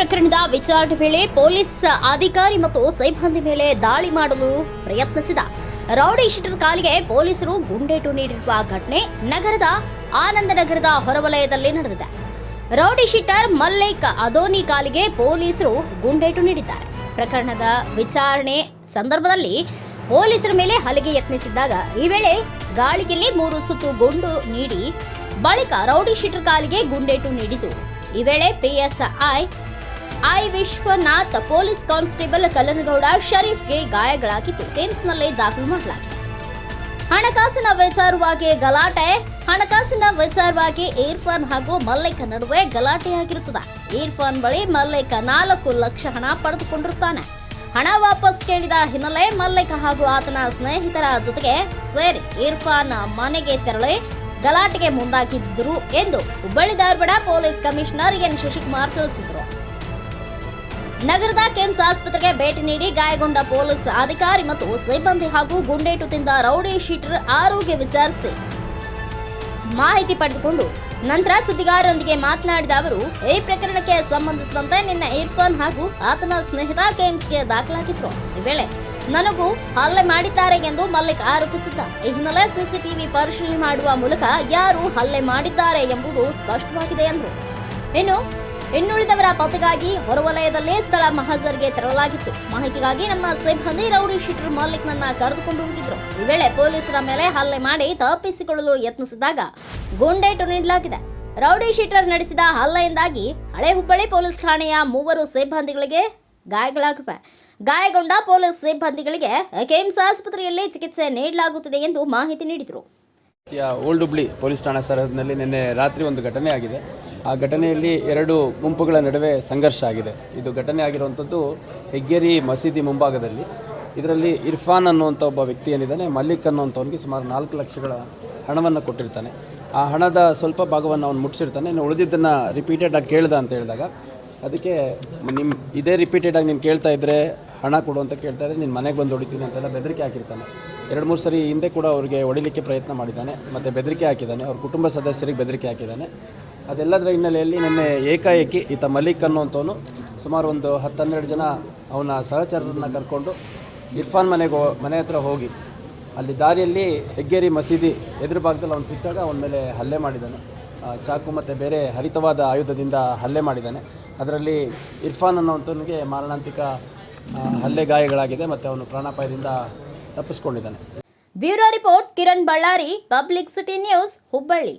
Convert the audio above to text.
ಪ್ರಕರಣದ ವಿಚಾರಣೆ ವೇಳೆ ಪೊಲೀಸ್ ಅಧಿಕಾರಿ ಮತ್ತು ಸಿಬ್ಬಂದಿ ಮೇಲೆ ದಾಳಿ ಮಾಡಲು ಪ್ರಯತ್ನಿಸಿದ ರೌಡಿ ಶೀಟರ್ ಕಾಲಿಗೆ ಪೊಲೀಸರು ಗುಂಡೇಟು ನೀಡಿರುವ ಘಟನೆ ನಗರದ ಆನಂದನಗರದ ಹೊರವಲಯದಲ್ಲಿ ನಡೆದಿದೆ. ರೌಡಿ ಶೀಟರ್ ಮಲ್ಲಿಕ್ ಅದೋನಿ ಕಾಲಿಗೆ ಪೊಲೀಸರು ಗುಂಡೇಟು ನೀಡಿದ್ದಾರೆ. ಪ್ರಕರಣದ ವಿಚಾರಣೆ ಸಂದರ್ಭದಲ್ಲಿ ಪೊಲೀಸರ ಮೇಲೆ ಹಲ್ಲೆಗೆ ಯತ್ನಿಸಿದ್ದಾಗ ಈ ವೇಳೆ ಗಾಳಿಯಲ್ಲಿ 3 ಸುತ್ತು ಗುಂಡು ನೀಡಿ ಬಳಿಕ ರೌಡಿ ಶೀಟರ್ ಕಾಲಿಗೆ ಗುಂಡೇಟು ನೀಡಿತು. ಈ ವೇಳೆ PSI Vishwanath, police constable Kallanagowda ಶರೀಫ್ಗೆ ಗಾಯಗಳಾಗಿದ್ದು ಏಮ್ಸ್ನಲ್ಲಿ ದಾಖಲು ಮಾಡಲಾಗಿದೆ. ಹಣಕಾಸಿನ ವಿಚಾರವಾಗಿ ಇರ್ಫಾನ್ ಹಾಗೂ ಮಲ್ಲಿಕ್ ನಡುವೆ ಗಲಾಟೆಯಾಗಿರುತ್ತದೆ. ಇರ್ಫಾನ್ ಬಳಿ ಮಲ್ಲಿಕ್ 4 ಲಕ್ಷ ಹಣ ಪಡೆದುಕೊಂಡಿರುತ್ತಾನೆ. ಹಣ ವಾಪಸ್ ಕೇಳಿದ ಹಿನ್ನೆಲೆ ಮಲ್ಲಿಕ್ ಹಾಗೂ ಆತನ ಸ್ನೇಹಿತರ ಜೊತೆಗೆ ಸೇರಿ ಇರ್ಫಾನ್ ಮನೆಗೆ ತೆರಳಿ ಗಲಾಟೆಗೆ ಮುಂದಾಗಿದ್ದರು ಎಂದು Hubballi Dharwad police commissioner N Shashikumar ತಿಳಿಸಿದರು. ನಗರದ ಕೆಮ್ಸ್ ಆಸ್ಪತ್ರೆಗೆ ಭೇಟಿ ನೀಡಿ ಗಾಯಗೊಂಡ ಪೊಲೀಸ್ ಅಧಿಕಾರಿ ಮತ್ತು ಸಿಬ್ಬಂದಿ ಹಾಗೂ ಗುಂಡೇಟು ತಿಂದ ರೌಡಿ ಶೀಟರ್ ಆರೋಗ್ಯ ವಿಚಾರಿಸಿ ಮಾಹಿತಿ ಪಡೆದುಕೊಂಡು ನಂತರ ಸುದ್ದಿಗಾರರೊಂದಿಗೆ ಮಾತನಾಡಿದ ಅವರು, ಈ ಪ್ರಕರಣಕ್ಕೆ ಸಂಬಂಧಿಸಿದಂತೆ ನಿನ್ನೆ ಇರ್ಫಾನ್ ಹಾಗೂ ಆತನ ಸ್ನೇಹಿತ ಕೆಮ್ಸ್ಗೆ ದಾಖಲಾಗಿದ್ರು. ಈ ವೇಳೆ ನನಗೂ ಹಲ್ಲೆ ಮಾಡಿದ್ದಾರೆ ಎಂದು ಮಲ್ಲಿಕ್ ಆರೋಪಿಸಿದ್ದ. ಈ ಹಿನ್ನೆಲೆ ಸಿಸಿಟಿವಿ ಪರಿಶೀಲನೆ ಮಾಡುವ ಮೂಲಕ ಯಾರು ಹಲ್ಲೆ ಮಾಡಿದ್ದಾರೆ ಎಂಬುದು ಸ್ಪಷ್ಟವಾಗಿದೆ ಎಂದರು. ಇನ್ನುಳಿದವರ ಪತ್ತೆಗಾಗಿ ಹೊರವಲಯದಲ್ಲಿ ಸ್ಥಳ ಮಹಜರ್ಗೆ ತೆರಳಲಾಗಿತ್ತು. ಮಾಹಿತಿಗಾಗಿ ನಮ್ಮ ಸಿಬ್ಬಂದಿ ರೌಡಿ ಶೀಟರ್ ಮಲ್ಲಿಕ್ನನ್ನ ಕರೆದುಕೊಂಡು ಹೋಗಿದ್ರು. ಈ ವೇಳೆ ಪೊಲೀಸರ ಮೇಲೆ ಹಲ್ಲೆ ಮಾಡಿ ತಪ್ಪಿಸಿಕೊಳ್ಳಲು ಯತ್ನಿಸಿದಾಗ ಗುಂಡೇಟು ನೀಡಲಾಗಿದೆ. ರೌಡಿ ಶೀಟರ್ ನಡೆಸಿದ ಹಲ್ಲೆಯಿಂದಾಗಿ ಹಳೆ ಹುಬ್ಬಳ್ಳಿ ಪೊಲೀಸ್ ಠಾಣೆಯ 3 ಸಿಬ್ಬಂದಿಗಳಿಗೆ ಗಾಯಗಳಾಗಿವೆ. ಗಾಯಗೊಂಡ ಪೊಲೀಸ್ ಸಿಬ್ಬಂದಿಗಳಿಗೆ ಕೆಮ್ಸ್ ಆಸ್ಪತ್ರೆಯಲ್ಲಿ ಚಿಕಿತ್ಸೆ ನೀಡಲಾಗುತ್ತಿದೆ ಎಂದು ಮಾಹಿತಿ ನೀಡಿದರು. ಓಲ್ಡ್ ಹುಬ್ಳಿ ಪೊಲೀಸ್ ಠಾಣಾ ಸರಹದ್ದಿನಲ್ಲಿ ನಿನ್ನೆ ರಾತ್ರಿ ಒಂದು ಘಟನೆ ಆಗಿದೆ. ಆ ಘಟನೆಯಲ್ಲಿ 2 ಗುಂಪುಗಳ ನಡುವೆ ಸಂಘರ್ಷ ಆಗಿದೆ. ಇದು ಘಟನೆ ಆಗಿರುವಂಥದ್ದು ಹೆಗ್ಗೇರಿ ಮಸೀದಿ ಮುಂಭಾಗದಲ್ಲಿ. ಇದರಲ್ಲಿ ಇರ್ಫಾನ್ ಅನ್ನುವಂಥ ಒಬ್ಬ ವ್ಯಕ್ತಿ ಏನಿದ್ದಾನೆ, ಮಲ್ಲಿಕ್ ಅನ್ನುವಂಥವನಿಗೆ ಸುಮಾರು 4 ಲಕ್ಷಗಳ ಹಣವನ್ನು ಕೊಟ್ಟಿರ್ತಾನೆ. ಆ ಹಣದ ಸ್ವಲ್ಪ ಭಾಗವನ್ನು ಅವನು ಮುಟ್ಟಿಸಿರ್ತಾನೆ. ಇನ್ನು ಉಳಿದಿದ್ದನ್ನು ರಿಪೀಟೆಡಾಗಿ ಕೇಳ್ದ ಅಂತ ಹೇಳಿದಾಗ ಅದಕ್ಕೆ ಇದೇ ರಿಪೀಟೆಡಾಗಿ ನೀನು ಕೇಳ್ತಾ ಇದ್ದರೆ ಹಣ ಕೊಡು ಅಂತ ಕೇಳ್ತಾ ಇದ್ದರೆ ನಿನ್ನ ಮನೆಗೆ ಬಂದು ಹೊಡಿತೀನಿ ಅಂತೆಲ್ಲ ಬೆದರಿಕೆ ಹಾಕಿರ್ತಾನೆ. 2-3 ಸರಿ ಹಿಂದೆ ಕೂಡ ಅವರಿಗೆ ಹೊಡಿಲಿಕ್ಕೆ ಪ್ರಯತ್ನ ಮಾಡಿದ್ದಾನೆ ಮತ್ತು ಬೆದರಿಕೆ ಹಾಕಿದ್ದಾನೆ. ಅವ್ರ ಕುಟುಂಬ ಸದಸ್ಯರಿಗೆ ಬೆದರಿಕೆ ಹಾಕಿದ್ದಾನೆ. ಅದೆಲ್ಲದರ ಹಿನ್ನೆಲೆಯಲ್ಲಿ ನಿನ್ನೆ ಏಕಾಏಕಿ ಈತ ಮಲ್ಲಿಕ್ ಅನ್ನುವಂಥವನು ಸುಮಾರು ಒಂದು 10-12 ಜನ ಅವನ ಸಹಚರರನ್ನು ಕರ್ಕೊಂಡು ಇರ್ಫಾನ್ ಮನೆ ಹತ್ರ ಹೋಗಿ ಅಲ್ಲಿ ದಾರಿಯಲ್ಲಿ ಹೆಗ್ಗೇರಿ ಮಸೀದಿ ಎದುರು ಭಾಗದಲ್ಲಿ ಅವನು ಸಿಕ್ಕಾಗ ಅವನ ಮೇಲೆ ಹಲ್ಲೆ ಮಾಡಿದ್ದಾನೆ. ಚಾಕು ಮತ್ತು ಬೇರೆ ಹರಿತವಾದ ಆಯುಧದಿಂದ ಹಲ್ಲೆ ಮಾಡಿದ್ದಾನೆ. ಅದರಲ್ಲಿ ಇರ್ಫಾನ್ ಅನ್ನುವಂಥವನಿಗೆ ಮಾರಣಾಂತಿಕ ಹಲ್ಲೆ ಗಾಯಗಳಾಗಿದೆ ಮತ್ತು ಅವನು ಪ್ರಾಣಾಪಾಯದಿಂದ ತಪ್ಪಿಸ್ಕೊಂಡಿದ್ದಾನೆ. Bureau report Kiran Ballari, public city news, Hubballi.